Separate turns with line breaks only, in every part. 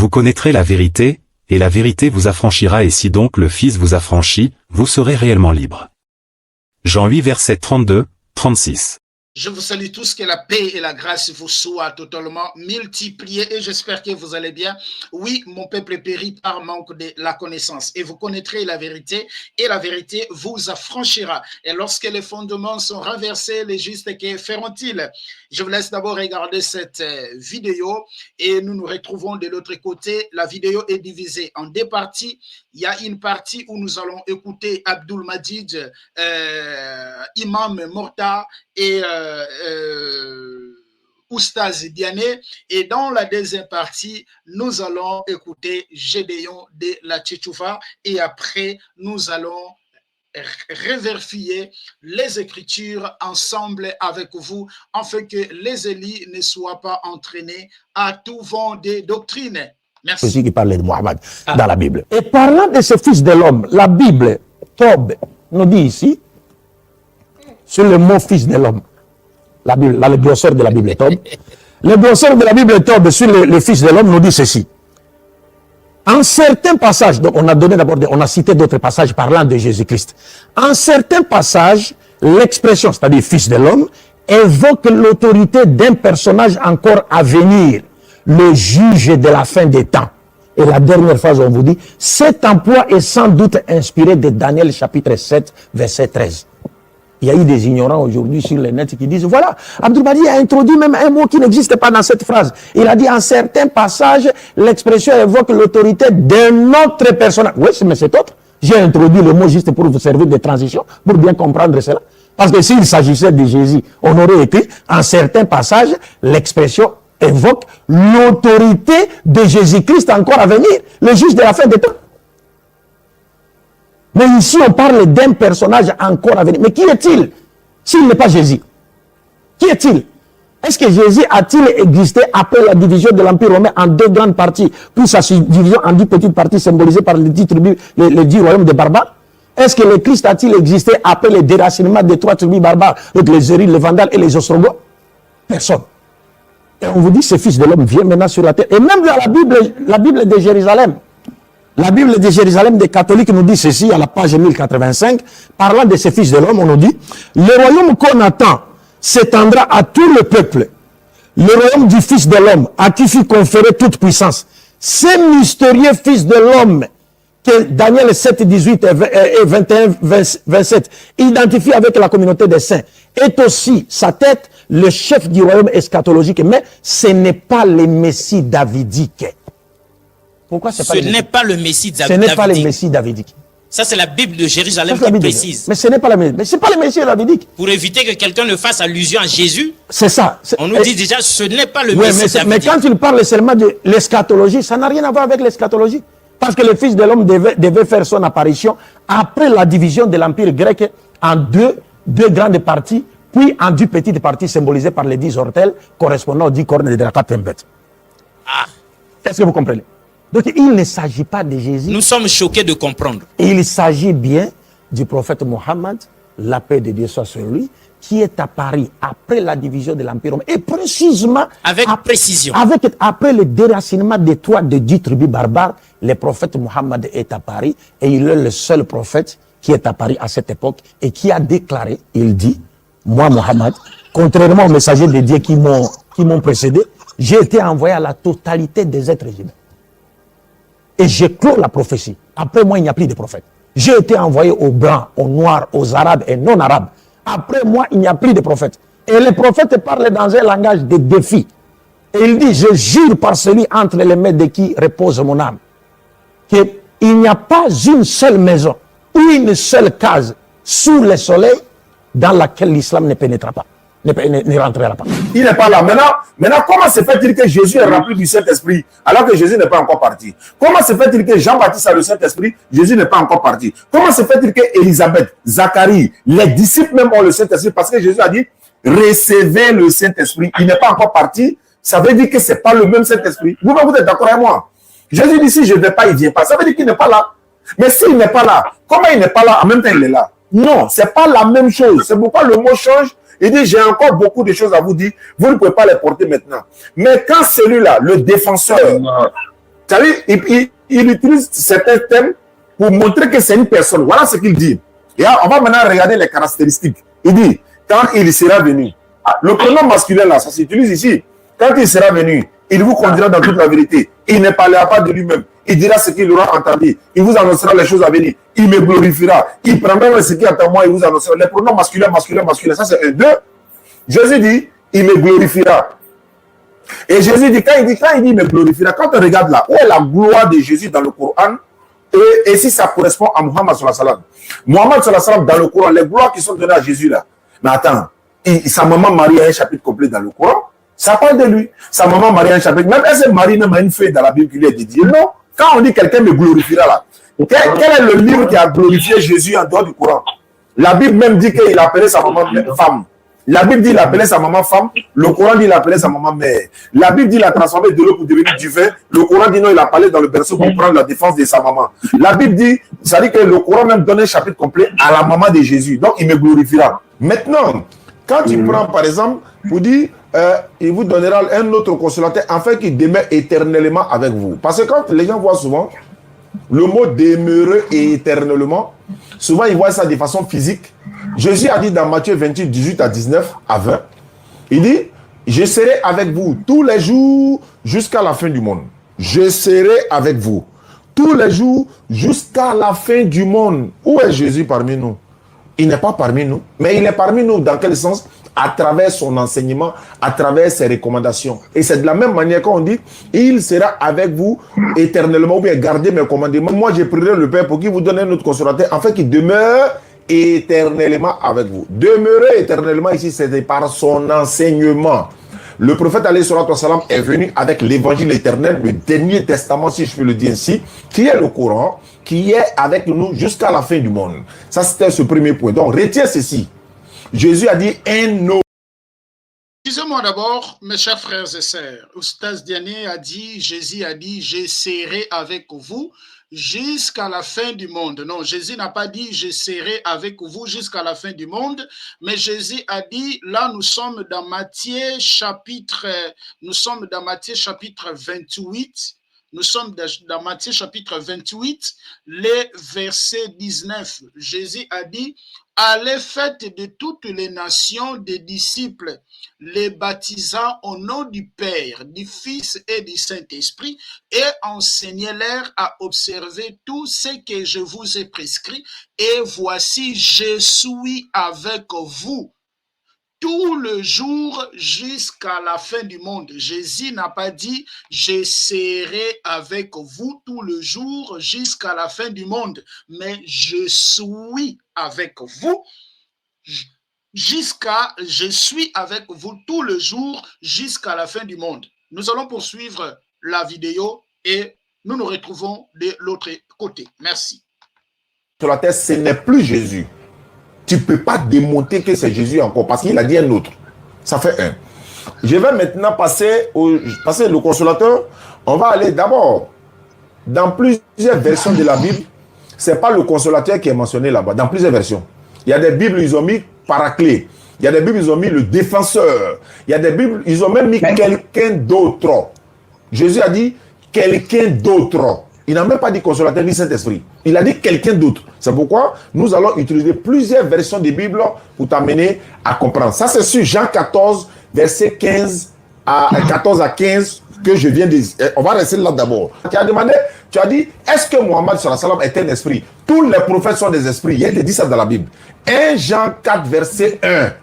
Vous connaîtrez la vérité, et la vérité vous affranchira, et si donc le Fils vous affranchit, vous serez réellement libre. Jean 8 versets 32, 36.
Je vous salue tous, que la paix et la grâce vous soient totalement multipliées et j'espère que vous allez bien. Oui, mon peuple périt par manque de la connaissance et vous connaîtrez la vérité et la vérité vous affranchira. Et lorsque les fondements sont renversés, les justes, que feront-ils? Je vous laisse d'abord regarder cette vidéo et nous nous retrouvons de l'autre côté. La vidéo est divisée en deux parties. Il y a une partie où nous allons écouter Abdul Majid, Imam Morta et Oustaz Diané. Et dans la deuxième partie, nous allons écouter Gédéon de la Tchétchouva. Et après, nous allons revérifier les Écritures ensemble avec vous, afin que les élites ne soient pas entraînés à tout vent des doctrines. Merci.
Ceux qui parlaient de Mohammed dans la Bible. Et parlant de ce fils de l'homme, la Bible, Tob, nous dit ici, sur le mot fils de l'homme, la Bible, le glossaire de la Bible Tob, le glossaire de la Bible Tob sur le fils de l'homme nous dit ceci. En certains passages, donc on a donné d'abord, on a cité d'autres passages parlant de Jésus-Christ. En certains passages, l'expression, c'est-à-dire fils de l'homme, évoque l'autorité d'un personnage encore à venir, le juge de la fin des temps. Et la dernière phrase, on vous dit, cet emploi est sans doute inspiré de Daniel chapitre 7, verset 13. Il y a eu des ignorants aujourd'hui sur le net qui disent, voilà, Abdul Badi a introduit même un mot qui n'existe pas dans cette phrase. Il a dit, en certains passages, l'expression évoque l'autorité d'un autre personnage. Oui, mais c'est autre. J'ai introduit le mot juste pour vous servir de transition, pour bien comprendre cela. Parce que s'il s'agissait de Jésus, on aurait écrit, en certains passages, l'expression évoque l'autorité de Jésus-Christ encore à venir, le juge de la fin des temps. Mais ici, on parle d'un personnage encore à venir. Mais qui est-il s'il n'est pas Jésus? Qui est-il? Est-ce que Jésus a-t-il existé après la division de l'Empire romain en deux grandes parties, puis sa division en 10 petites parties symbolisées par les 10 tribus, les 10 royaumes des barbares? Est-ce que le Christ a-t-il existé après le déracinement des 3 tribus barbares, donc les Zérides, les Vandales et les Ostrogoths? Personne. Et on vous dit, ce fils de l'homme vient maintenant sur la terre. Et même dans la Bible de Jérusalem, la Bible de Jérusalem des catholiques nous dit ceci à la page 1085, parlant de ce fils de l'homme, on nous dit, le royaume qu'on attend s'étendra à tout le peuple. Le royaume du fils de l'homme, à qui fut conférée toute puissance. Ce mystérieux fils de l'homme, que Daniel 7, 18 et 21, 27 identifie avec la communauté des saints, est aussi sa tête, le chef du royaume eschatologique, mais ce n'est pas le Messie davidique. Pourquoi
ce n'est pas le Messie davidique?
Ce n'est pas le Messie davidique.
Ça, c'est la Bible de Jérusalem qui précise.
Mais ce n'est pas le Messie. Mais ce n'est pas le Messie davidique.
Pour éviter que quelqu'un ne fasse allusion à Jésus,
c'est ça.
On nous dit déjà, ce n'est pas le Messie davidique.
Mais quand il parle seulement de l'eschatologie, ça n'a rien à voir avec l'eschatologie. Parce que le Fils de l'homme devait faire son apparition après la division de l'Empire grec en deux grandes parties, puis en 10 petites parties symbolisées par les 10 ortels correspondant aux 10 cornes de la quatrième bête. Est-ce que vous comprenez? Donc il ne s'agit pas de Jésus.
Nous sommes choqués de comprendre.
Il s'agit bien du prophète Mohammed, la paix de Dieu soit sur lui, qui est apparu après la division de l'Empire romain. Et précisément...
Avec précision.
Après le déracinement des 10 tribus barbares, le prophète Mohammed est apparu et il est le seul prophète qui est apparu à cette époque et qui a déclaré, il dit, moi Mohammed, contrairement aux messagers de Dieu qui m'ont précédé, j'ai été envoyé à la totalité des êtres humains. Et j'ai clos la prophétie. Après moi, il n'y a plus de prophètes. J'ai été envoyé aux blancs, aux noirs, aux arabes et non-arabes. Après moi, il n'y a plus de prophètes. Et les prophètes parlent dans un langage de défi. Et il dit, je jure par celui entre les mains de qui repose mon âme, qu'il n'y a pas une seule maison ou une seule case sous le soleil dans laquelle l'islam ne pénétrera pas. Ne rentrera pas.
Il n'est pas là. Maintenant, comment se fait-il que Jésus est rempli du Saint-Esprit alors que Jésus n'est pas encore parti? Comment se fait-il que Jean-Baptiste a le Saint-Esprit, Jésus n'est pas encore parti? Comment se fait-il que Élisabeth, Zacharie, les disciples même ont le Saint-Esprit? Parce que Jésus a dit, recevez le Saint-Esprit. Il n'est pas encore parti. Ça veut dire que ce n'est pas le même Saint-Esprit. Vous êtes d'accord avec moi? Jésus dit, si je ne vais pas, il ne vient pas. Ça veut dire qu'il n'est pas là. Mais s'il n'est pas là, comment il n'est pas là? En même temps, il est là. Non, ce n'est pas la même chose. C'est pourquoi le mot change. Il dit, j'ai encore beaucoup de choses à vous dire. Vous ne pouvez pas les porter maintenant. Mais quand celui-là, le défenseur, Il utilise certains thèmes pour montrer que c'est une personne. Voilà ce qu'il dit. Et on va maintenant regarder les caractéristiques. Il dit, quand il sera venu. Le pronom masculin là, ça s'utilise ici. Quand il sera venu, il vous conduira dans toute la vérité. Il ne parlera pas de lui-même. Il dira ce qu'il aura entendu. Il vous annoncera les choses à venir. Il me glorifiera. Il prendra ce qui est en moi. Il vous annoncera. Les pronoms masculins, masculins, masculins. Ça, c'est un. Deux. Jésus dit, il me glorifiera. Et Jésus dit, quand il dit, il me glorifiera, quand on regarde là, où est la gloire de Jésus dans le Coran, et si ça correspond à Muhammad sallallahu alayhi wa sallam. Muhammad sallallahu alayhi wa sallam, dans le Coran, les gloires qui sont données à Jésus là. Mais attends, sa maman Marie a un chapitre complet dans le Coran. Ça parle de lui. Sa maman Marie a un chapitre. Même est-ce que Marie même a une feuille dans la Bible qui lui est dédiée? Non. Quand on dit quelqu'un me glorifiera là, quel est le livre qui a glorifié Jésus en dehors du Coran? La Bible même dit qu'il appelait sa maman femme. La Bible dit qu'il appelait sa maman femme. Le Coran dit qu'il appelait sa maman mère. La Bible dit qu'il a transformé de l'eau pour devenir du vin. Le Coran dit non, il a parlé dans le berceau pour prendre la défense de sa maman. La Bible dit, ça dit que le Coran même donne un chapitre complet à la maman de Jésus. Donc il me glorifiera. Maintenant, quand tu prends par exemple, vous dit, il vous donnera un autre consolateur afin qu'il demeure éternellement avec vous. Parce que quand les gens voient souvent le mot demeurer éternellement, souvent ils voient ça de façon physique. Jésus a dit dans Matthieu 28, 18 à 19 à 20, il dit, je serai avec vous tous les jours jusqu'à la fin du monde. Je serai avec vous tous les jours jusqu'à la fin du monde. Où est Jésus parmi nous? Il n'est pas parmi nous, mais il est parmi nous dans quel sens? À travers son enseignement, à travers ses recommandations. Et c'est de la même manière qu'on dit, il sera avec vous éternellement, ou bien gardez mes commandements. Moi, je prierai le Père pour qu'il vous donne un autre consolateur, afin qu'il demeure éternellement avec vous. Demeurer éternellement ici, c'est par son enseignement. Le prophète alayhi salatu wa salam est venu avec l'évangile éternel, le dernier testament, si je peux le dire ainsi, qui est le Coran, qui est avec nous jusqu'à la fin du monde. Ça, c'était ce premier point. Donc, retiens ceci. Jésus a dit un autre.
Excusez-moi d'abord, mes chers frères et sœurs. Oustaz Diané a dit, Jésus a dit, je serai avec vous jusqu'à la fin du monde. Non, Jésus n'a pas dit, je serai avec vous jusqu'à la fin du monde, mais Jésus a dit, là nous sommes dans Matthieu chapitre 28. Nous sommes dans Matthieu chapitre 28, les versets 19. Jésus a dit, allez faites de toutes les nations des disciples, les baptisant au nom du Père, du Fils et du Saint-Esprit, et enseignez-leur à observer tout ce que je vous ai prescrit. Et voici, je suis avec vous tout le jour jusqu'à la fin du monde. Jésus n'a pas dit « Je serai avec vous tout le jour jusqu'à la fin du monde », mais « Je suis avec vous ». Je suis avec vous tout le jour jusqu'à la fin du monde. Nous allons poursuivre la vidéo et nous nous retrouvons de l'autre côté. Merci.
Sur la terre, ce n'est plus Jésus. Tu ne peux pas démontrer que c'est Jésus encore parce qu'il a dit un autre. Ça fait un. Je vais maintenant passer le consolateur. On va aller d'abord dans plusieurs versions de la Bible. Ce n'est pas le consolateur qui est mentionné là-bas. Dans plusieurs versions. Il y a des Bibles, ils ont mis paraclet. Il y a des Bibles, ils ont mis le défenseur. Il y a des Bibles, ils ont même mis quelqu'un d'autre. Jésus a dit quelqu'un d'autre. Il n'a même pas dit consolateur ni Saint-Esprit. Il a dit quelqu'un d'autre. C'est pourquoi nous allons utiliser plusieurs versions de Bible pour t'amener à comprendre. Ça, c'est sur Jean 14, verset 14 à 15 que je viens de dire. On va rester là d'abord. Tu as demandé, tu as dit, est-ce que Mohammed sallallahu alayhi wa sallam est un esprit? Tous les prophètes sont des esprits. Il y a dit ça dans la Bible. 1 Jean 4, verset 1.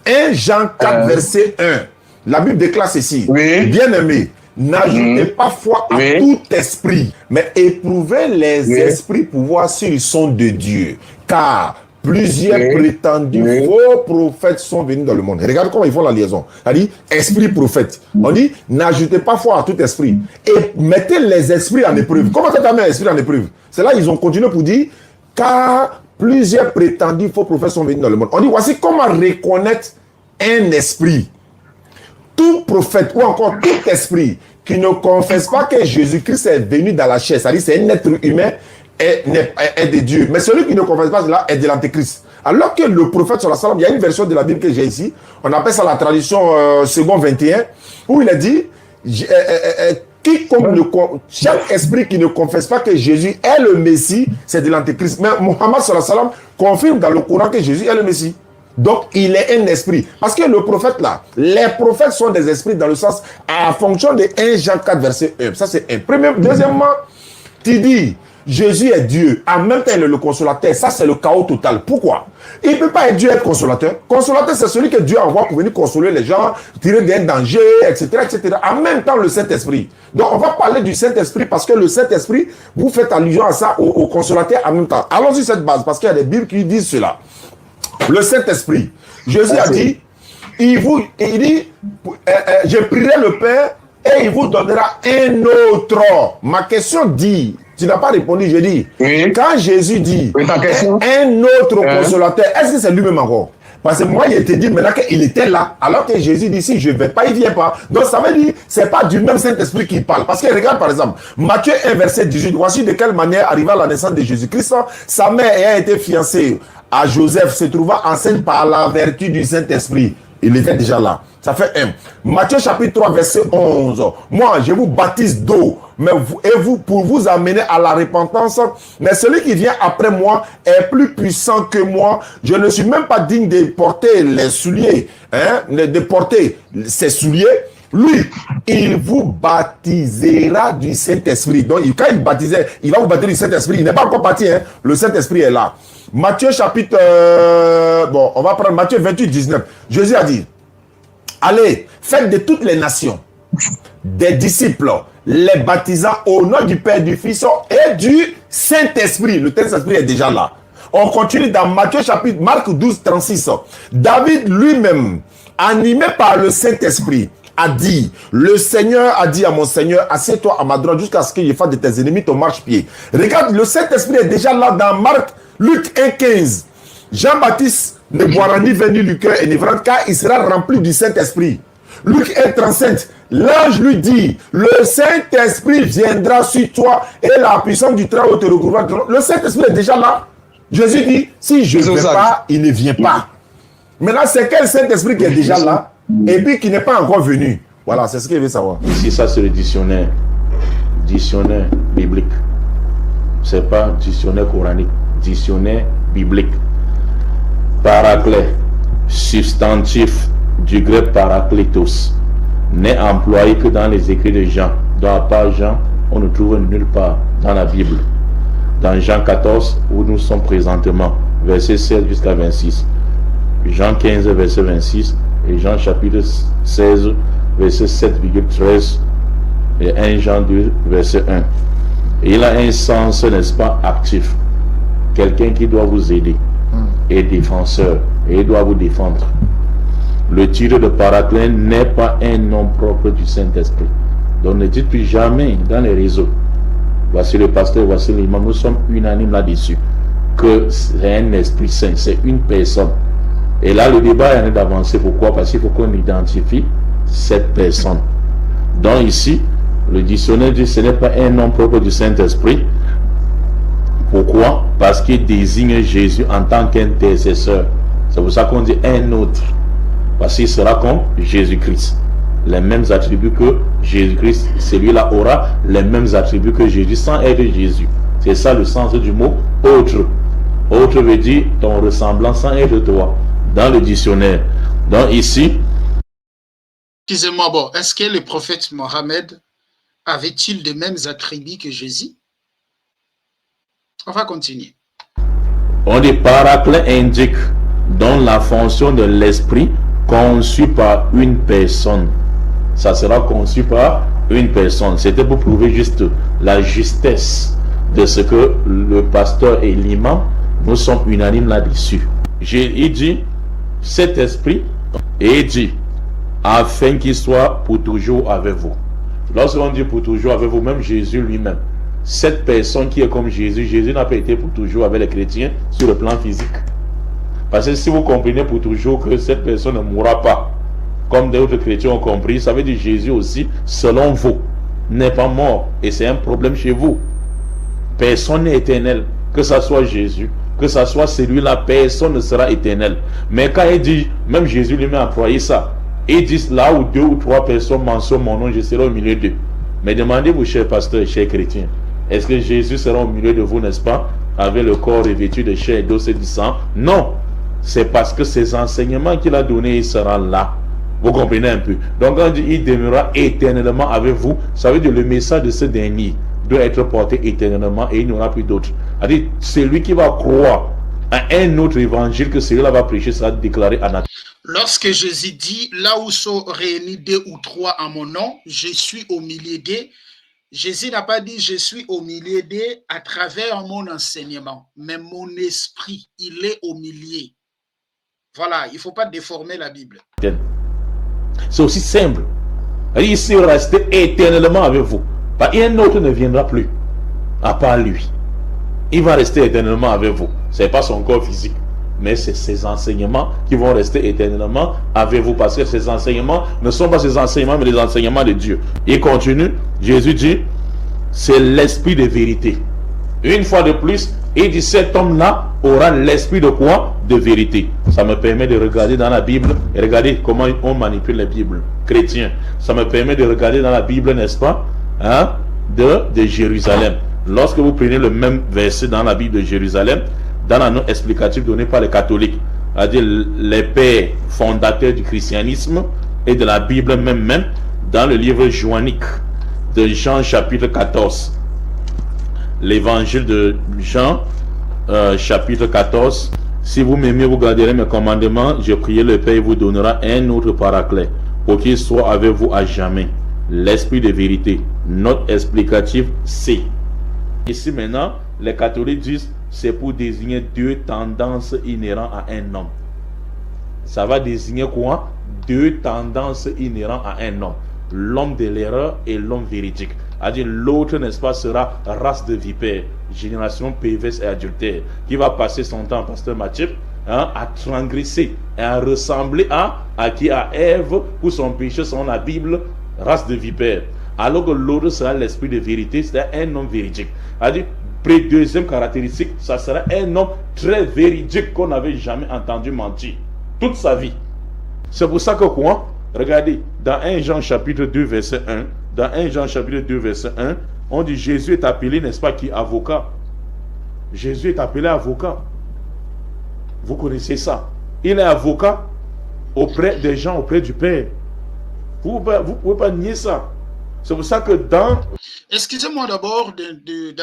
1 Jean 4, verset 1. La Bible déclare ceci. Oui. Bien-aimé, n'ajoutez pas foi à tout esprit, mais éprouvez les esprits pour voir s'ils sont de Dieu. Car plusieurs prétendus faux prophètes sont venus dans le monde. Et regarde comment ils font la liaison. On dit esprit prophète. On dit n'ajoutez pas foi à tout esprit et mettez les esprits en épreuve. Comment tu as mis l'esprit en épreuve? C'est là ils ont continué pour dire car plusieurs prétendus faux prophètes sont venus dans le monde. On dit voici comment reconnaître un esprit. Tout prophète ou encore tout esprit qui ne confesse pas que Jésus-Christ est venu dans la chair, c'est-à-dire c'est un être humain, est de Dieu. Mais celui qui ne confesse pas cela est de l'antéchrist. Alors que le prophète, il y a une version de la Bible que j'ai ici, on appelle ça la tradition second 21, où il a dit Chaque esprit qui ne confesse pas que Jésus est le Messie, c'est de l'Antéchrist. Mais Mohammed sallallahu alayhi wa sallam confirme dans le Coran que Jésus est le Messie. Donc, il est un esprit. Parce que le prophète là, les prophètes sont des esprits dans le sens, à fonction de 1 Jean 4, verset 1. Ça, c'est un. Deuxièmement, tu dis, Jésus est Dieu. En même temps, il est le consolateur. Ça, c'est le chaos total. Pourquoi? Il ne peut pas être Dieu être consolateur. Consolateur, c'est celui que Dieu envoie pour venir consoler les gens, tirer d'un danger, etc., etc. En même temps, le Saint-Esprit. Donc, on va parler du Saint-Esprit parce que le Saint-Esprit, vous faites allusion à ça, au consolateur en même temps. Allons sur cette base parce qu'il y a des Bibles qui disent cela. Le Saint-Esprit. Jésus a dit, il dit, je prierai le Père et il vous donnera un autre. Ma question dit, tu n'as pas répondu, je dis, quand Jésus dit un autre consolateur, est-ce que c'est lui-même encore? Parce que moi, il était dit maintenant qu'il était là, alors que Jésus dit, si je ne vais pas, il ne vient pas. Donc ça veut dire, ce n'est pas du même Saint-Esprit qui parle. Parce que regarde par exemple, Matthieu 1, verset 18, voici de quelle manière arriva la naissance de Jésus-Christ. Sa mère ayant été fiancée à Joseph, se trouva enceinte par la vertu du Saint-Esprit. Il était déjà là. Ça fait 1. Matthieu chapitre 3, verset 11. Moi, je vous baptise d'eau, pour vous amener à la repentance. Mais celui qui vient après moi est plus puissant que moi. Je ne suis même pas digne de porter les souliers, de porter ses souliers. Lui, il vous baptisera du Saint-Esprit. Donc, quand il baptisait, il va vous baptiser du Saint-Esprit. Il n'est pas encore parti, hein. Le Saint-Esprit est là. Matthieu chapitre... on va prendre Matthieu 28, 19. Jésus a dit, allez, faites de toutes les nations des disciples, les baptisant au nom du Père, du Fils et du Saint-Esprit. Le Saint-Esprit est déjà là. On continue dans Matthieu chapitre, Marc 12, 36. David lui-même, animé par le Saint-Esprit, a dit, le Seigneur a dit à mon Seigneur, assieds-toi à ma droite jusqu'à ce qu'il y fasse de tes ennemis ton marchepied. Regarde, le Saint-Esprit est déjà là dans Luc 1, 15. Jean-Baptiste ne boira ni vin ni liqueur enivrante car il sera rempli du Saint-Esprit. Luc 1, 37. L'ange lui dit, le Saint-Esprit viendra sur toi et la puissance du Très-Haut te recouvrira. Le Saint-Esprit est déjà là. Jésus dit, si je ne vais pas, il ne vient pas. Maintenant, c'est quel Saint-Esprit qui est déjà là et puis qui n'est pas encore venu? Voilà, c'est ce qu'il veut savoir.
Ici, ça c'est le dictionnaire biblique. C'est pas dictionnaire coranique, dictionnaire biblique. Paraclet, substantif du grec parakletos, n'est employé que dans les écrits de Jean. Dans la part Jean, on ne trouve nulle part dans la Bible. Dans Jean 14, où nous sommes présentement, verset 16 jusqu'à 26. Jean 15, verset 26, et Jean chapitre 16, verset 7,13, et 1 Jean 2, verset 1. Et il a un sens, n'est-ce pas, actif. Quelqu'un qui doit vous aider, et défenseur, et il doit vous défendre. Le titre de paraclet n'est pas un nom propre du Saint-Esprit. Donc ne dites plus jamais dans les réseaux, voici le pasteur, voici l'imam, nous sommes unanimes là-dessus, que c'est un Esprit Saint, c'est une personne. Et là, le débat est en train d'avancer. Pourquoi? Parce qu'il faut qu'on identifie cette personne. Donc ici, le dictionnaire dit que ce n'est pas un nom propre du Saint-Esprit. Pourquoi? Parce qu'il désigne Jésus en tant qu'intercesseur. C'est pour ça qu'on dit un autre. Parce qu'il sera comme Jésus-Christ. Les mêmes attributs que Jésus-Christ. Celui-là aura les mêmes attributs que Jésus sans être Jésus. C'est ça le sens du mot autre. Autre veut dire ton ressemblant sans être toi. Dans le dictionnaire. Donc ici.
Excusez-moi, bon, est-ce que le prophète Mohammed avait-il les mêmes attributs que Jésus? On va continuer.
On dit paraclet indique dans la fonction de l'esprit conçu par une personne. Ça sera conçu par une personne. C'était pour prouver juste la justesse de ce que le pasteur et l'imam, nous sommes unanimes là-dessus. Il dit cet esprit, et il dit afin qu'il soit pour toujours avec vous. Lorsqu'on dit pour toujours avec vous, même Jésus lui-même, cette personne qui est comme Jésus, Jésus n'a pas été pour toujours avec les chrétiens sur le plan physique. Parce que si vous comprenez pour toujours que cette personne ne mourra pas, comme d'autres chrétiens ont compris, ça veut dire Jésus aussi, selon vous, n'est pas mort. Et c'est un problème chez vous. Personne n'est éternel, que ce soit Jésus, que ce soit celui-là, personne ne sera éternel. Mais quand il dit, même Jésus lui-même a employé ça, il dit là où 2 ou 3 personnes mentionnent mon nom, je serai au milieu d'eux. Mais demandez-vous, chers pasteurs et chers chrétiens, est-ce que Jésus sera au milieu de vous, n'est-ce pas, avec le corps revêtu de chair, d'os et du sang? Non. C'est parce que ces enseignements qu'il a donnés, il sera là. Vous comprenez un peu? Donc quand on dit il demeurera éternellement avec vous, ça veut dire le message de ce dernier doit être porté éternellement et il n'y aura plus d'autre. C'est-à-dire, celui qui va croire à un autre évangile que celui-là va prêcher sera déclaré anathème.
Lorsque Jésus dit, là où sont réunis 2 ou 3 en mon nom, je suis au milieu d'eux, Jésus n'a pas dit je suis au milieu d'eux à travers mon enseignement, mais mon esprit, il est au milieu. Voilà, il ne faut pas déformer la Bible.
C'est aussi simple. Il sera resté éternellement avec vous. Et un autre ne viendra plus, à part lui. Il va rester éternellement avec vous. Ce n'est pas son corps physique, mais c'est ses enseignements qui vont rester éternellement avec vous. Parce que ces enseignements ne sont pas ces enseignements, mais les enseignements de Dieu. Il continue, Jésus dit, c'est l'esprit de vérité. Une fois de plus, il dit, cet homme-là aura l'esprit de quoi? De vérité. Ça me permet de regarder dans la Bible et regarder comment on manipule la Bible chrétien. Ça me permet de regarder dans la Bible, n'est-ce pas, hein, de Jérusalem. Lorsque vous prenez le même verset dans la Bible de Jérusalem, dans la note explicative donnée par les catholiques, c'est-à-dire les pères fondateurs du christianisme et de la Bible même, dans le livre joannique de Jean chapitre 14, l'évangile de Jean chapitre 14, si vous m'aimez, vous garderez mes commandements, je prie le Père, il vous donnera un autre paraclet pour qu'il soit avec vous à jamais, l'esprit de vérité. Note explicative C. Ici maintenant, les catholiques disent c'est pour désigner 2 tendances inhérentes à un homme. Ça va désigner quoi? 2 tendances inhérentes à un homme. L'homme de l'erreur et l'homme véridique. C'est-à-dire l'autre, n'est-ce pas, sera race de vipères, génération perverse et adultère, qui va passer son temps, pasteur Mathieu, à transgresser et à ressembler à qui? À Ève, pour son péché, selon la Bible, race de vipères. Alors que l'autre sera l'esprit de vérité, c'est un homme véridique. C'est-à-dire, deuxième caractéristique, ça sera un homme très véridique qu'on n'avait jamais entendu mentir toute sa vie. C'est pour ça que quoi? Regardez, dans 1 Jean chapitre 2 verset 1, dans 1 Jean chapitre 2 verset 1, on dit Jésus est appelé, n'est-ce pas, qui avocat. Jésus est appelé avocat. Vous connaissez ça. Il est avocat auprès des gens, auprès du Père. Vous ne pouvez pas nier ça. C'est pour ça que dans...
Excusez-moi d'abord de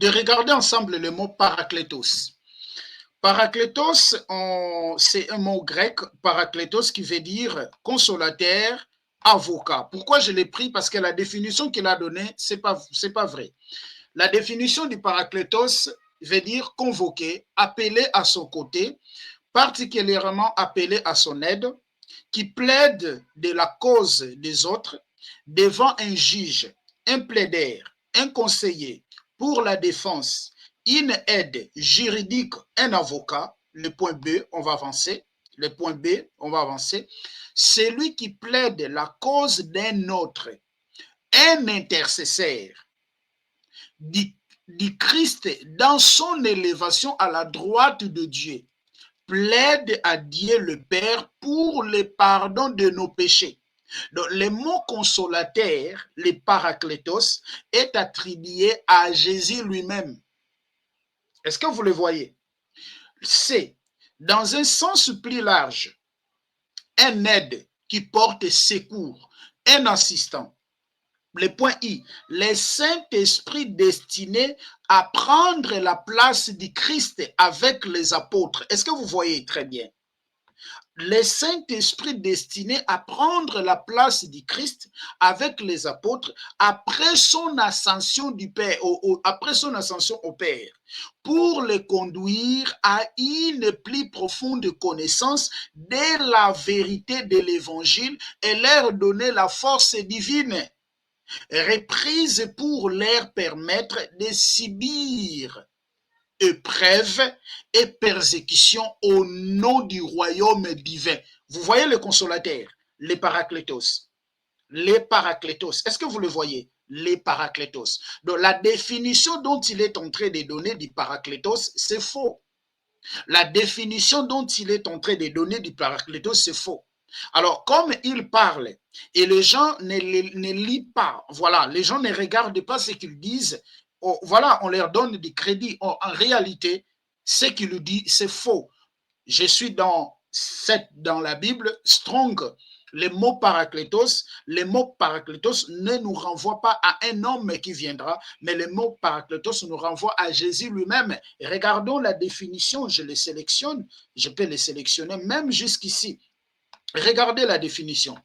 regarder ensemble le mot parakletos. Parakletos, c'est un mot grec, parakletos, qui veut dire consolateur, avocat. Pourquoi je l'ai pris? Parce que la définition qu'il a donnée, c'est pas vrai. La définition du parakletos veut dire convoquer, appeler à son côté, particulièrement appeler à son aide, qui plaide de la cause des autres devant un juge, un plaidaire, un conseiller pour la défense, une aide juridique, un avocat. Le point B, on va avancer. Le point B, on va avancer. Celui qui plaide la cause d'un autre, un intercesseur du Christ dans son élévation à la droite de Dieu, plaide à Dieu le Père pour le pardon de nos péchés. Donc, le mot consolateur, le parakletos, est attribué à Jésus lui-même. Est-ce que vous le voyez? C'est, dans un sens plus large, un aide qui porte secours, un assistant. Le point I, le Saint-Esprit destiné à prendre la place du Christ avec les apôtres. Est-ce que vous voyez très bien? Le Saint-Esprit destiné à prendre la place du Christ avec les apôtres après son ascension du Père, après son ascension au Père, pour les conduire à une plus profonde connaissance de la vérité de l'Évangile et leur donner la force divine reprise pour leur permettre de subir épreuves et persécutions au nom du royaume divin. Vous voyez le consolateur, les parakletos. Les parakletos. Est-ce que vous le voyez? Les parakletos. Donc la définition dont il est en train de donner du parakletos, c'est faux. La définition dont il est en train de donner du parakletos, c'est faux. Alors, comme il parle et les gens ne lisent pas, voilà, les gens ne regardent pas ce qu'ils disent, oh, voilà, on leur donne du crédit. Oh, en réalité, ce qu'il dit, c'est faux. Je suis dans la Bible, Strong, le mot parakletos ne nous renvoie pas à un homme qui viendra, mais le mot parakletos nous renvoie à Jésus lui-même. Regardons la définition, je les sélectionne, je peux les sélectionner même jusqu'ici. Regardez la définition.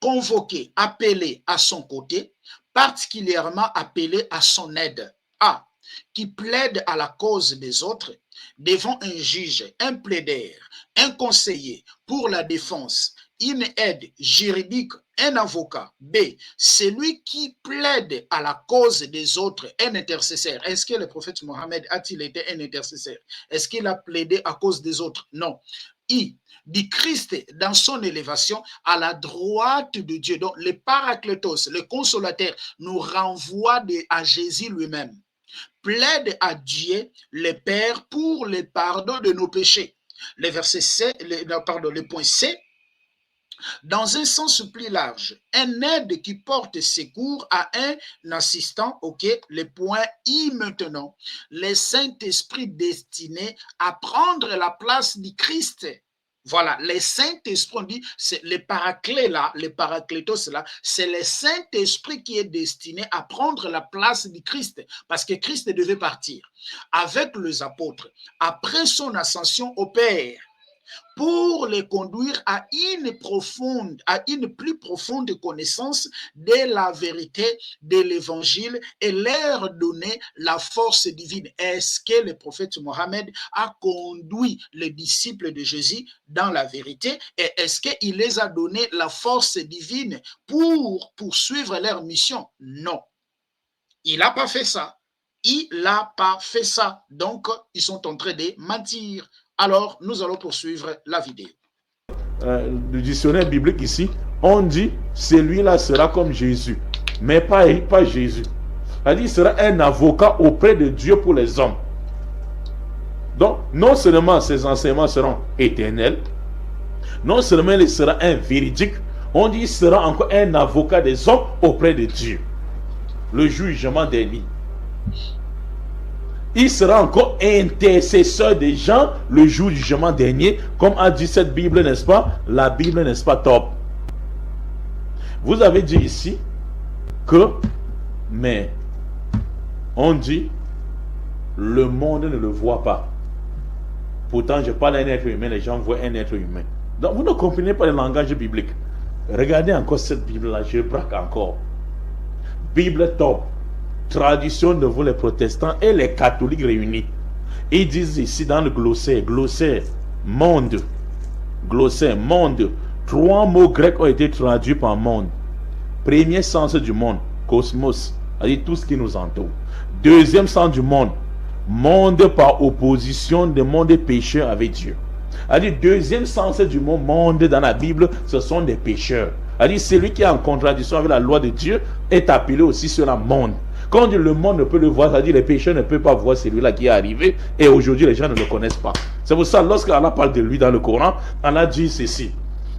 Convoquer, appeler à son côté, particulièrement appeler à son aide. A. Qui plaide à la cause des autres devant un juge, un plaidaire, un conseiller pour la défense, une aide juridique, un avocat. B. Celui qui plaide à la cause des autres, un intercesseur. Est-ce que le prophète Mohammed a-t-il été un intercesseur? Est-ce qu'il a plaidé à cause des autres? Non. I. Du Christ dans son élévation à la droite de Dieu. Donc, le Parakletos, le consolateur, nous renvoie à Jésus lui-même. Plaide à Dieu, le Père, pour le pardon de nos péchés. Le verset C, le point C, dans un sens plus large, un aide qui porte secours à un assistant, ok, le point I maintenant, le Saint-Esprit destiné à prendre la place du Christ. Voilà, le Saint-Esprit, on dit, c'est le paraclet là, le paraclétos là, c'est le Saint-Esprit qui est destiné à prendre la place du Christ, parce que Christ devait partir avec les apôtres après son ascension au Père, pour les conduire à une plus profonde connaissance de la vérité de l'évangile et leur donner la force divine. Est-ce que le prophète Mohammed a conduit les disciples de Jésus dans la vérité et est-ce qu'il les a donné la force divine pour poursuivre leur mission? Non. Il n'a pas fait ça. Il n'a pas fait ça. Donc, ils sont en train de mentir. Alors, nous allons poursuivre la vidéo.
Le dictionnaire biblique ici, on dit celui-là sera comme Jésus, mais pas Jésus. Elle dit il sera un avocat auprès de Dieu pour les hommes. Donc, non seulement ses enseignements seront éternels, non seulement il sera un véridique, on dit il sera encore un avocat des hommes auprès de Dieu. Le jugement dernier. Il sera encore intercesseur des gens le jour du jugement dernier, comme a dit cette Bible, n'est-ce pas? La Bible, n'est-ce pas, top? Vous avez dit ici que, mais, on dit, le monde ne le voit pas. Pourtant, je parle d'un être humain, les gens voient un être humain. Donc, vous ne comprenez pas le langage biblique. Regardez encore cette Bible-là, je braque encore. Bible top. Tradition de vous les protestants et les catholiques réunis. Ils disent ici dans le glossaire, monde. Glossaire, monde. 3 mots grecs ont été traduits par monde. Premier sens du monde, cosmos, c'est-à-dire tout ce qui nous entoure. Deuxième sens du monde, monde par opposition de monde des pécheurs avec Dieu. C'est-à-dire deuxième sens du mot monde dans la Bible, ce sont des pécheurs. C'est-à-dire celui qui est en contradiction avec la loi de Dieu est appelé aussi sur la monde. Quand on dit le monde ne peut le voir, c'est-à-dire les pécheurs ne peuvent pas voir celui-là qui est arrivé et aujourd'hui les gens ne le connaissent pas. C'est pour ça lorsqu'Allah parle de lui dans le Coran, Allah dit ceci.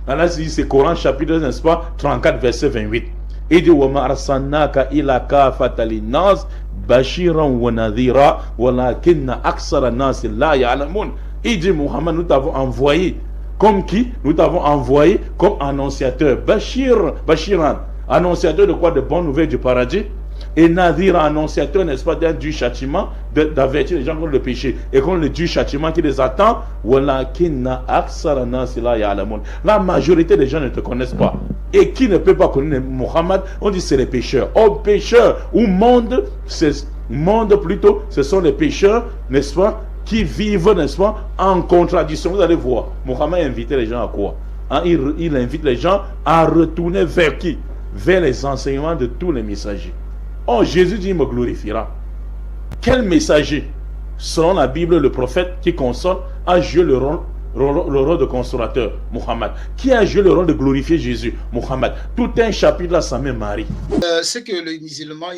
Allah dit c'est Coran chapitre, n'est-ce pas, 34 verset 28. Il dit wa ma arsalnaka ila kafatan linnas bashiran wa nadhira walakinna aksara nas la ya'lamun. Il dit Muhammad, nous t'avons envoyé comme qui? Nous t'avons envoyé comme annonciateur. Bashiran, annonciateur de quoi? De bonnes nouvelles du paradis. Et Nadir, annonciateur, n'est-ce pas, du châtiment, d'avertir les gens contre le péché et contre le du châtiment qui les attend. La majorité des gens ne te connaissent pas. Et qui ne peut pas connaître Muhammad, on dit c'est les pécheurs. Oh, pécheurs ou monde, plutôt, ce sont les pécheurs, n'est-ce pas, qui vivent, n'est-ce pas, en contradiction. Vous allez voir, Muhammad invitait les gens à quoi? Hein, il invite les gens à retourner vers qui? Vers les enseignements de tous les messagers. Oh, Jésus dit, il me glorifiera. Quel messager, selon la Bible, le prophète qui console, a joué le rôle de consolateur? Muhammad. Qui a joué le rôle de glorifier Jésus? Muhammad. Tout un chapitre là, ça me marie.
Ce que les musulmans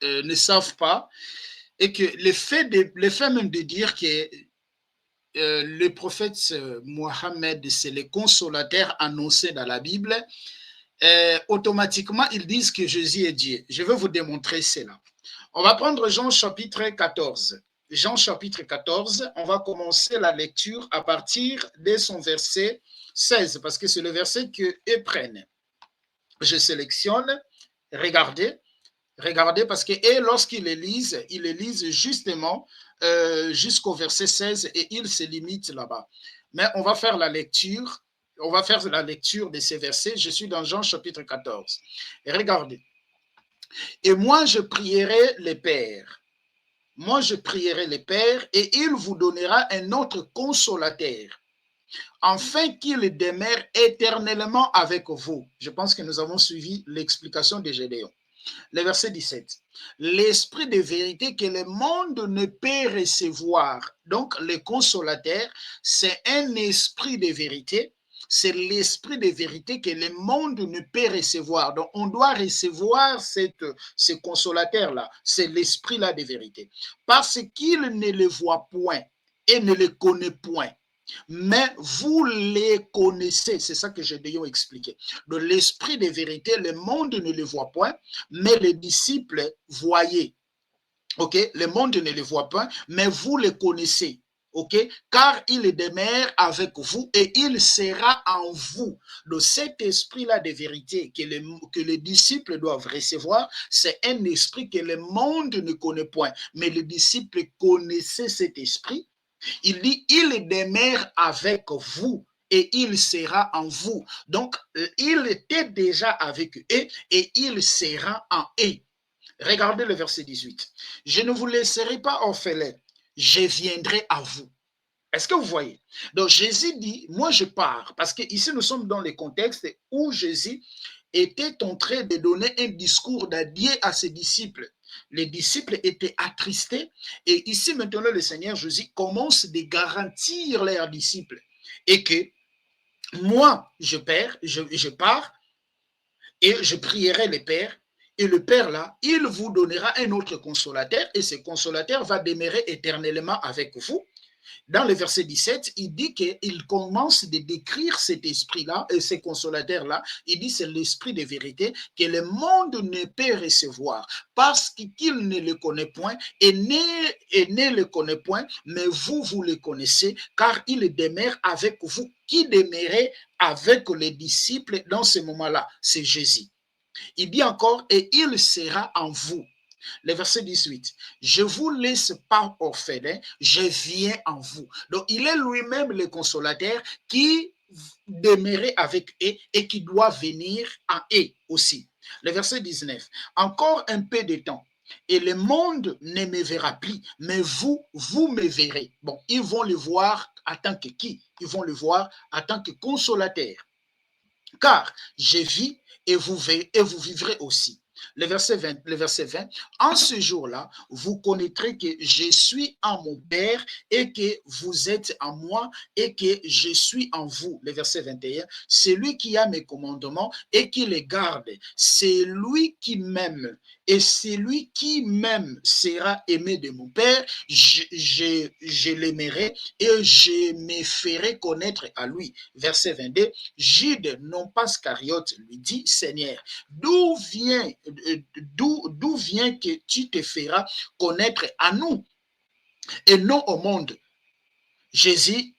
ne savent pas, et que le fait même de dire que le prophète Mohammed, c'est le consolateur annoncé dans la Bible, automatiquement, ils disent que Jésus est Dieu. Je vais vous démontrer cela. On va prendre Jean chapitre 14. Jean chapitre 14, on va commencer la lecture à partir de son verset 16, parce que c'est le verset qu'eux prennent. Je sélectionne, regardez, parce que et lorsqu'ils les lisent justement jusqu'au verset 16 et ils se limitent là-bas. Mais on va faire la lecture, de ces versets. Je suis dans Jean chapitre 14. Et regardez. Et moi je prierai le Père. Moi je prierai le Père et il vous donnera un autre consolateur, afin qu'il demeure éternellement avec vous. Je pense que nous avons suivi l'explication de Gédéon. Le verset 17. L'esprit de vérité que le monde ne peut recevoir. Donc, le consolateur, c'est un esprit de vérité. C'est l'esprit de vérité que le monde ne peut recevoir. Donc, on doit recevoir ce consolateur-là. C'est l'esprit-là de vérité. Parce qu'il ne le voit point et ne le connaît point. Mais vous les connaissez, c'est ça que j'ai déjà expliqué. De l'esprit de vérité, le monde ne le voit point, mais les disciples voyaient. Ok, le monde ne le voit pas, mais vous le connaissez. Ok, car il demeure avec vous et il sera en vous. Donc cet esprit-là de vérité que les disciples doivent recevoir, c'est un esprit que le monde ne connaît point, mais les disciples connaissaient cet esprit. Il dit, il demeure avec vous et il sera en vous. Donc, il était déjà avec eux et il sera en eux. Regardez le verset 18. Je ne vous laisserai pas orphelins, je viendrai à vous. Est-ce que vous voyez? Donc, Jésus dit, moi je pars, parce qu'ici nous sommes dans le contexte où Jésus était en train de donner un discours d'adieu à ses disciples. Les disciples étaient attristés et ici maintenant le Seigneur Jésus commence de garantir leurs disciples et que moi je pars et je prierai le Père et le Père là, il vous donnera un autre consolateur et ce consolateur va demeurer éternellement avec vous. Dans le verset 17, il dit qu'il commence de décrire cet esprit-là, et ce consolateur-là, il dit c'est l'esprit de vérité que le monde ne peut recevoir parce qu'il ne le connaît point et ne le connaît point, mais vous le connaissez car il demeure avec vous. Qui demeurait avec les disciples dans ce moment-là? C'est Jésus. Il dit encore, et il sera en vous. Le verset 18, je ne vous laisse pas orphelins, je viens en vous. Donc, il est lui-même le consolateur qui demeurait avec eux et qui doit venir en eux aussi. Le verset 19, encore un peu de temps et le monde ne me verra plus, mais vous me verrez. Bon, ils vont le voir en tant que qui? Ils vont le voir en tant que consolateur. Car je vis et vous vivrez aussi. Le verset 20, en ce jour-là, vous connaîtrez que je suis en mon Père et que vous êtes en moi et que je suis en vous. Le verset 21, c'est lui qui a mes commandements et qui les garde. C'est lui qui m'aime et c'est lui qui m'aime sera aimé de mon Père. Je l'aimerai et je me ferai connaître à lui. Verset 22, Jude, non pas Iscariote, lui dit, Seigneur, d'où vient que tu te feras connaître à nous et non au monde? Jésus,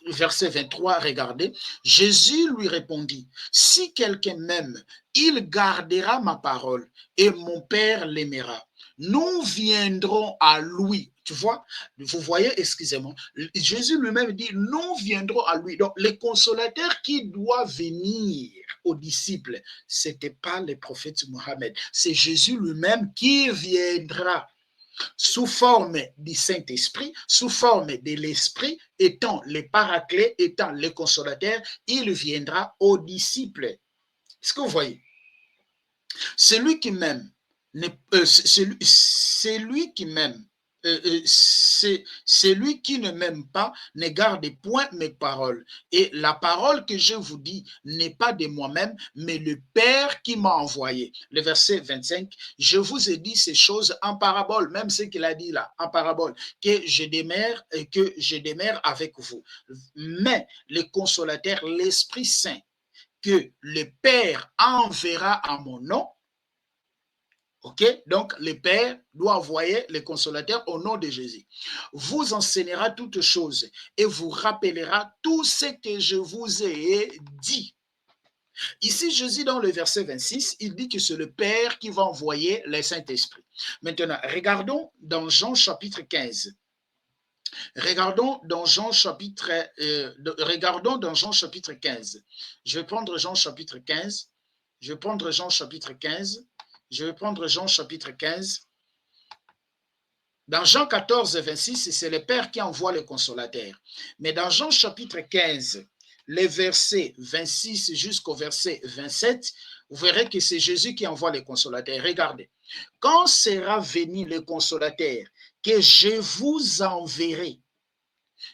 verset 23, regardez, Jésus lui répondit, si quelqu'un m'aime, il gardera ma parole et mon Père l'aimera. Nous viendrons à lui. Tu vois, vous voyez, excusez-moi, Jésus lui-même dit, nous viendrons à lui. Donc, le consolateur qui doit venir aux disciples, ce n'était pas le prophète Mohammed, c'est Jésus lui-même qui viendra sous forme du Saint-Esprit, sous forme de l'Esprit, étant le paraclet, étant le consolateur, il viendra aux disciples. Est-ce que vous voyez? Celui qui m'aime, celui qui m'aime celui qui ne m'aime pas ne garde point mes paroles. Et la parole que je vous dis n'est pas de moi-même, mais le Père qui m'a envoyé. Le verset 25, je vous ai dit ces choses en parabole, même ce qu'il a dit là, en parabole, que je demeure avec vous. Mais le consolateur, l'Esprit Saint, que le Père enverra à mon nom. Ok, donc le Père doit envoyer le consolateur au nom de Jésus. Vous enseignera toutes choses et vous rappellera tout ce que je vous ai dit. Ici, Jésus, dans le verset 26, il dit que c'est le Père qui va envoyer le Saint-Esprit. Maintenant, regardons dans Jean chapitre 15. Regardons dans Jean chapitre 15. Je vais prendre Jean chapitre 15. Je vais prendre Jean chapitre 15. Je vais prendre Jean chapitre 15. Dans Jean 14, 26, c'est le Père qui envoie le consolateur. Mais dans Jean chapitre 15, les versets 26 jusqu'au verset 27, vous verrez que c'est Jésus qui envoie le consolateur. Regardez. Quand sera venu le consolateur que je vous enverrai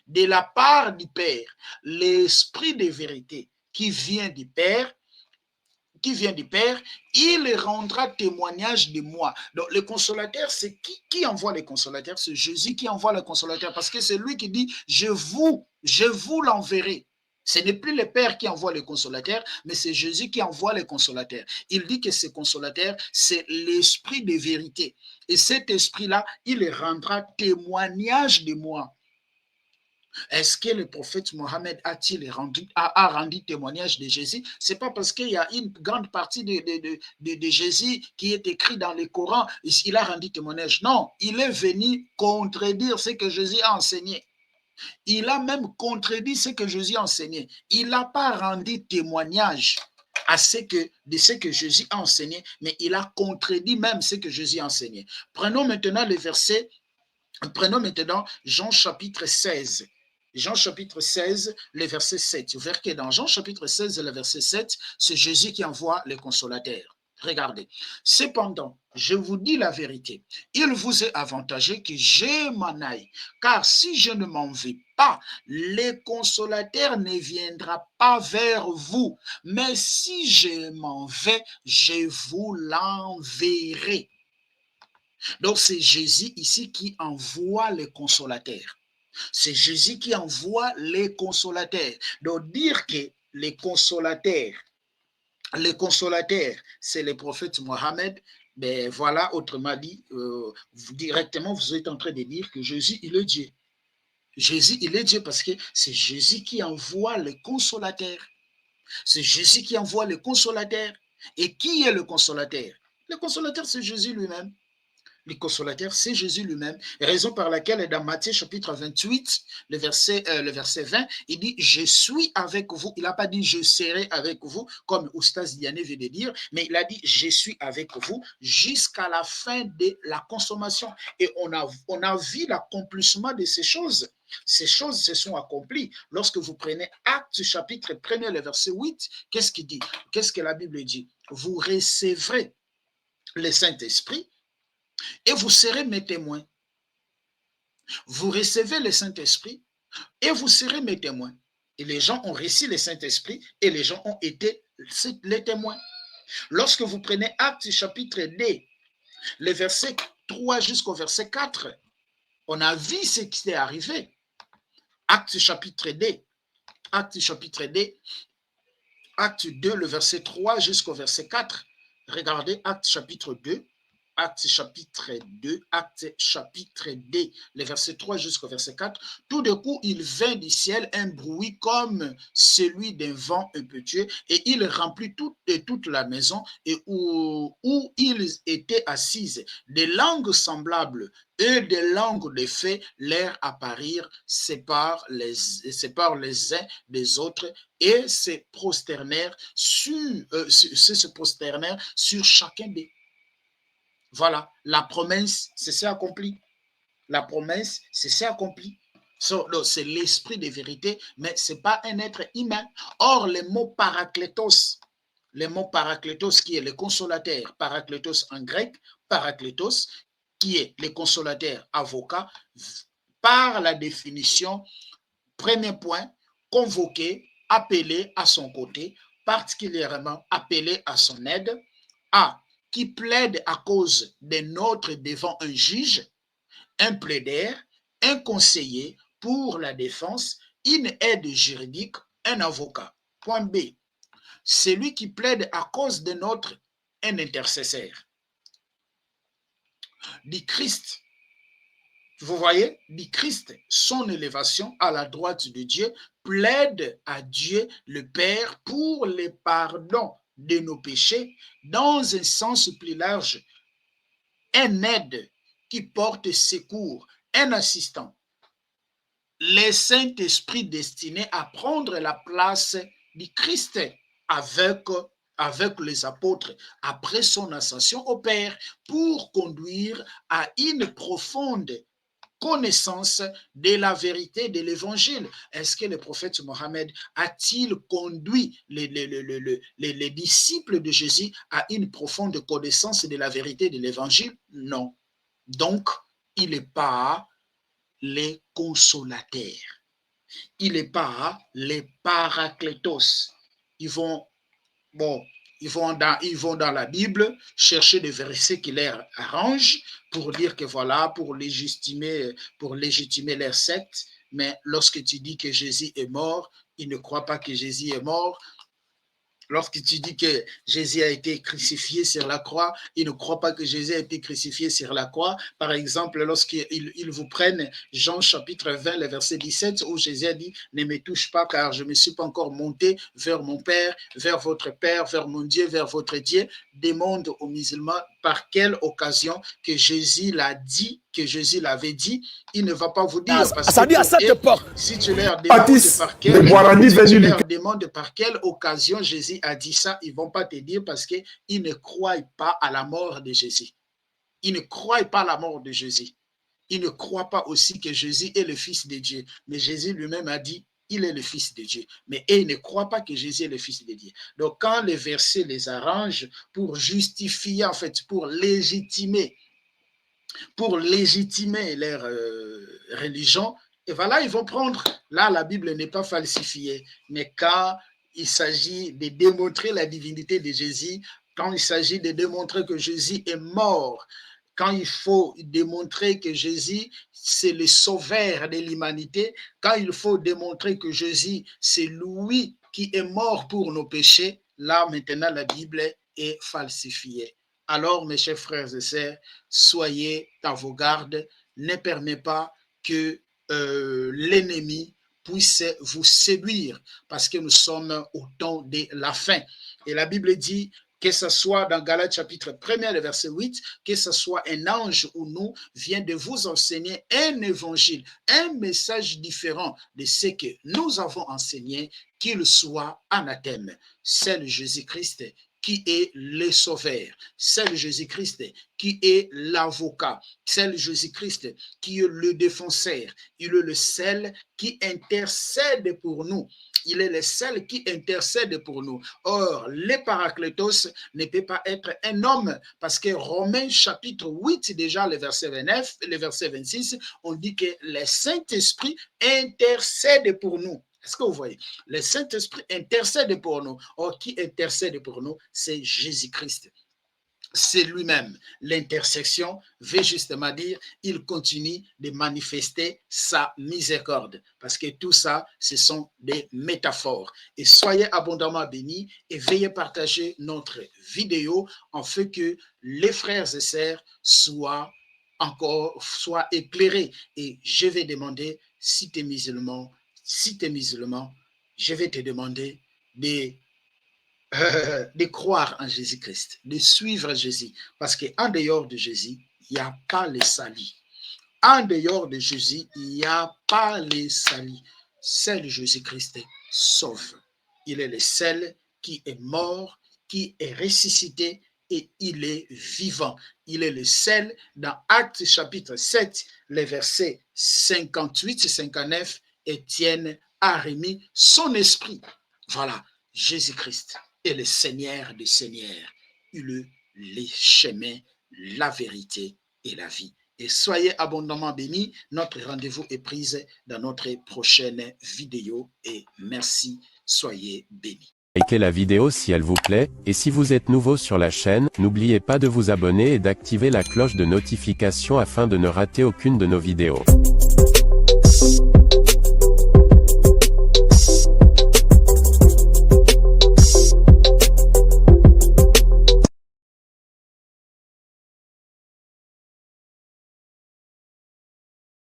de la part du Père, l'Esprit de vérité qui vient du Père, il rendra témoignage de moi. Donc, le consolateur, c'est qui envoie le consolateur? C'est Jésus qui envoie le consolateur, parce que c'est lui qui dit, je vous l'enverrai. Ce n'est plus le Père qui envoie le consolateur, mais c'est Jésus qui envoie le consolateur. Il dit que ce consolateur, c'est l'Esprit de vérité. Et cet esprit-là, il rendra témoignage de moi. Est-ce que le prophète Mohammed a-t-il rendu témoignage de Jésus? Ce n'est pas parce qu'il y a une grande partie de Jésus qui est écrit dans le Coran, il a rendu témoignage. Non, il est venu contredire ce que Jésus a enseigné. Il a même contredit ce que Jésus a enseigné. Il n'a pas rendu témoignage de ce que Jésus a enseigné, mais il a contredit même ce que Jésus a enseigné. Prenons maintenant Jean chapitre 16. Jean chapitre 16, le verset 7. Vous verrez que dans Jean chapitre 16, le verset 7, c'est Jésus qui envoie le consolateur. Regardez. Cependant, je vous dis la vérité. Il vous est avantageux que je m'en aille. Car si je ne m'en vais pas, le consolateur ne viendra pas vers vous. Mais si je m'en vais, je vous l'enverrai. Donc, c'est Jésus ici qui envoie le consolateur. C'est Jésus qui envoie les consolateurs. Donc, dire que les consolateurs, c'est le prophète Mohammed, ben voilà, autrement dit, directement, vous êtes en train de dire que Jésus, il est Dieu. Jésus, il est Dieu parce que c'est Jésus qui envoie le consolateur. C'est Jésus qui envoie le consolateur. Et qui est le consolateur? Le consolateur, c'est Jésus lui-même. Le consolateur, c'est Jésus lui-même. Raison par laquelle, dans Matthieu chapitre 28, le verset 20, il dit « Je suis avec vous ». Il n'a pas dit « Je serai avec vous », comme Oustaz Diané vient de dire, mais il a dit « Je suis avec vous » jusqu'à la fin de la consommation. Et on a vu l'accomplissement de ces choses. Ces choses se sont accomplies. Lorsque vous prenez Actes chapitre 1, le verset 8, qu'est-ce qu'il dit? Qu'est-ce que la Bible dit? Vous recevrez le Saint-Esprit et vous serez mes témoins. Vous recevez le Saint-Esprit et vous serez mes témoins. Et les gens ont reçu le Saint-Esprit et les gens ont été les témoins. Lorsque vous prenez Actes chapitre 2, le verset 3 jusqu'au verset 4, on a vu ce qui est arrivé. Actes chapitre 2, Actes 2, le verset 3 jusqu'au verset 4. Regardez Actes chapitre 2. Actes chapitre 2, le verset 3 jusqu'au verset 4. Tout d'un coup, il vint du ciel un bruit comme celui d'un vent impétueux et il remplit toute la maison et où ils étaient assises. Des langues semblables et des langues de feu leur apparirent, séparent les uns des autres et se prosternèrent sur chacun d'eux. Voilà, la promesse, c'est accompli. La promesse, c'est accompli. C'est l'esprit de vérité, mais ce n'est pas un être humain. Or, le mot parakletos qui est le consolateur, parakletos en grec, parakletos, qui est le consolateur avocat, par la définition, premier point, convoqué, appelé à son côté, particulièrement appelé à son aide. A. Qui plaide à cause des nôtres devant un juge, un plaidaire, un conseiller pour la défense, une aide juridique, un avocat. Point B. Celui qui plaide à cause des nôtres, un intercesseur. Dit Christ, vous voyez, dit Christ, son élévation à la droite de Dieu, plaide à Dieu le Père pour le pardon de nos péchés, dans un sens plus large, un aide qui porte secours, un assistant, le Saint-Esprit destiné à prendre la place du Christ avec les apôtres après son ascension au Père pour conduire à une profonde connaissance de la vérité de l'évangile. Est-ce que le prophète Mohammed a-t-il conduit les disciples de Jésus à une profonde connaissance de la vérité de l'évangile? Non. Donc, il n'est pas les consolateurs. Il n'est pas les paraclétos. Ils vont dans la Bible chercher des versets qui leur arrangent pour dire que voilà, pour légitimer leur secte. Mais lorsque tu dis que Jésus est mort, ils ne croient pas que Jésus est mort. Lorsque tu dis que Jésus a été crucifié sur la croix, ils ne croient pas que Jésus a été crucifié sur la croix. Par exemple, lorsqu'ils vous prennent Jean chapitre 20, le verset 17, où Jésus a dit « Ne me touche pas car je ne me suis pas encore monté vers mon Père, vers votre Père, vers mon Dieu, vers votre Dieu. » Demande aux musulmans par quelle occasion que Jésus l'a dit, que Jésus l'avait dit. Il ne va pas vous dire. Parce
ça dit à cette époque.
Si tu leur demandes par quelle occasion Jésus a dit ça, ils ne vont pas te dire parce qu'ils ne croient pas à la mort de Jésus. Ils ne croient pas à la mort de Jésus. Ils ne croient pas aussi que Jésus est le Fils de Dieu. Mais Jésus lui-même a dit, il est le Fils de Dieu. Mais ils ne croient pas que Jésus est le Fils de Dieu. Donc quand les versets les arrangent pour justifier, en fait, pour légitimer leur religion, et voilà, ils vont prendre, là la Bible n'est pas falsifiée, mais quand il s'agit de démontrer la divinité de Jésus, quand il s'agit de démontrer que Jésus est mort, quand il faut démontrer que Jésus, c'est le sauveur de l'humanité, quand il faut démontrer que Jésus, c'est lui qui est mort pour nos péchés, là maintenant la Bible est falsifiée. Alors, mes chers frères et sœurs, soyez à vos gardes, ne permettez pas que l'ennemi puisse vous séduire, parce que nous sommes au temps de la fin. Et la Bible dit, que ce soit dans Galates chapitre 1, le verset 8, que ce soit un ange ou nous, vient de vous enseigner un évangile, un message différent de ce que nous avons enseigné, qu'il soit anathème. C'est le Jésus-Christ qui est le sauveur, c'est le Jésus-Christ qui est l'avocat, c'est le Jésus-Christ qui est le défenseur, il est le seul qui intercède pour nous. Il est le seul qui intercède pour nous. Or, le paraclétos ne peut pas être un homme, parce que Romains chapitre 8, déjà le verset 29, le verset 26, on dit que le Saint-Esprit intercède pour nous. Est-ce que vous voyez? Le Saint-Esprit intercède pour nous. Or, qui intercède pour nous? C'est Jésus-Christ. C'est lui-même. L'intercession veut justement dire, il continue de manifester sa miséricorde. Parce que tout ça, ce sont des métaphores. Et soyez abondamment bénis et veuillez partager notre vidéo en fait que les frères et sœurs soient éclairés. Et je vais demander, si tu es musulman, je vais te demander de croire en Jésus-Christ, de suivre Jésus. Parce qu'en dehors de Jésus, il n'y a pas le salut. En dehors de Jésus, il n'y a pas le salut. Seul Jésus-Christ sauve. Il est le seul qui est mort, qui est ressuscité et il est vivant. Il est le seul dans Actes chapitre 7, les versets 58-59, Étienne a remis son esprit. Voilà, Jésus-Christ est le Seigneur des Seigneurs. Il est le chemin, la vérité et la vie. Et soyez abondamment bénis. Notre rendez-vous est pris dans notre prochaine vidéo. Et merci, soyez bénis.
Likez la vidéo si elle vous plaît, et si vous êtes nouveau sur la chaîne, n'oubliez pas de vous abonner et d'activer la cloche de notification afin de ne rater aucune de nos vidéos.